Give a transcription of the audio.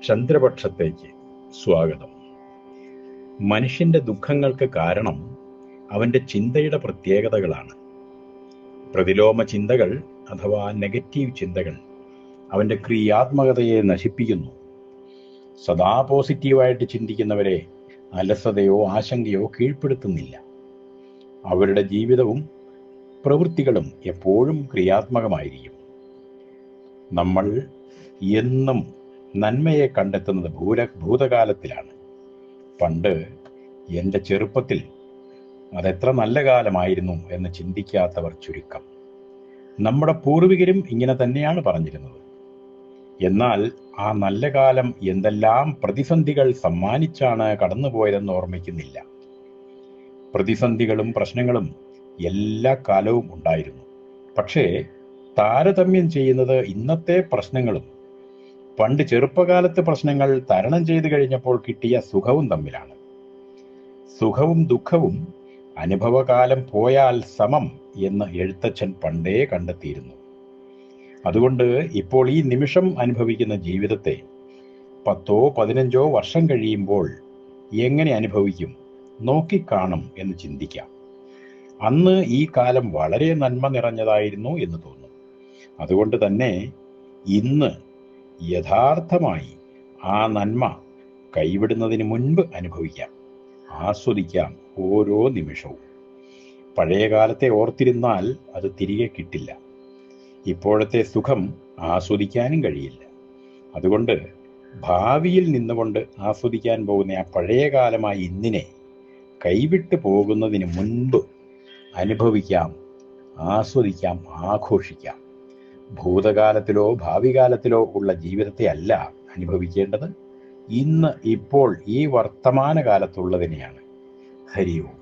ചന്ദ്രപക്ഷത്തേക്ക് സ്വാഗതം. മനുഷ്യന്റെ ദുഃഖങ്ങൾക്ക് കാരണം അവന്റെ ചിന്തയുടെ പ്രത്യേകതകളാണ്. പ്രതിലോമ ചിന്തകൾ അഥവാ നെഗറ്റീവ് ചിന്തകൾ അവന്റെ ക്രിയാത്മകതയെ നശിപ്പിക്കുന്നു. സദാ പോസിറ്റീവായിട്ട് ചിന്തിക്കുന്നവരെ അലസതയോ ആശങ്കയോ കീഴ്പ്പെടുത്തുന്നില്ല. അവരുടെ ജീവിതവും പ്രവൃത്തികളും എപ്പോഴും ക്രിയാത്മകമായിരിക്കും. നമ്മൾ എന്നും നന്മയെ കണ്ടെത്തുന്നത് ഭൂതകാലത്തിലാണ്. പണ്ട് എൻ്റെ ചെറുപ്പത്തിൽ അതെത്ര നല്ല കാലമായിരുന്നു എന്ന് ചിന്തിക്കാത്തവർ ചുരുക്കം. നമ്മുടെ പൂർവികരും ഇങ്ങനെ തന്നെയാണ് പറഞ്ഞിരുന്നത്. എന്നാൽ ആ നല്ല കാലം എന്തെല്ലാം പ്രതിസന്ധികൾ സമ്മാനിച്ചാണ് കടന്നുപോയതെന്ന് ഓർമ്മിക്കുന്നില്ല. പ്രതിസന്ധികളും പ്രശ്നങ്ങളും എല്ലാ കാലവും ഉണ്ടായിരുന്നു. പക്ഷേ താരതമ്യം ചെയ്യുന്നത് ഇന്നത്തെ പ്രശ്നങ്ങളും പണ്ട് ചെറുപ്പകാലത്ത് പ്രശ്നങ്ങൾ തരണം ചെയ്തു കഴിഞ്ഞപ്പോൾ കിട്ടിയ സുഖവും തമ്മിലാണ്. സുഖവും ദുഃഖവും അനുഭവകാലം പോയാൽ സമം എന്ന് എഴുത്തച്ഛൻ പണ്ടേ കണ്ടെത്തിയിരുന്നു. അതുകൊണ്ട് ഇപ്പോൾ ഈ നിമിഷം അനുഭവിക്കുന്ന ജീവിതത്തെ 10-15 വർഷം കഴിയുമ്പോൾ എങ്ങനെ അനുഭവിക്കും, നോക്കിക്കാണും എന്ന് ചിന്തിക്കാം. അന്ന് ഈ കാലം വളരെ നന്മ നിറഞ്ഞതായിരുന്നു എന്ന് തോന്നും. അതുകൊണ്ട് തന്നെ ഇന്ന് യഥാർത്ഥമായി ആ നന്മ കൈവിടുന്നതിന് മുൻപ് അനുഭവിക്കാം, ആസ്വദിക്കാം ഓരോ നിമിഷവും. പഴയ കാലത്തെ ഓർത്തിരുന്നാൽ അത് തിരികെ കിട്ടില്ല. ഇപ്പോഴത്തെ സുഖം ആസ്വദിക്കാനും കഴിയില്ല. അതുകൊണ്ട് ഭാവിയിൽ നിന്നുകൊണ്ട് ആസ്വദിക്കാൻ പോകുന്ന ആ പഴയ കാലമായി ഇന്നിനെ കൈവിട്ട് പോകുന്നതിന് മുൻപ് അനുഭവിക്കാം, ആസ്വദിക്കാം, ആഘോഷിക്കാം. ഭൂതകാലത്തിലോ ഭാവി കാലത്തിലോ ഉള്ള ജീവിതത്തെ അല്ല അനുഭവിക്കേണ്ടത്, ഇന്ന് ഇപ്പോൾ ഈ വർത്തമാന കാലത്തുള്ളതിനെയാണ്. ഹരി ഓം.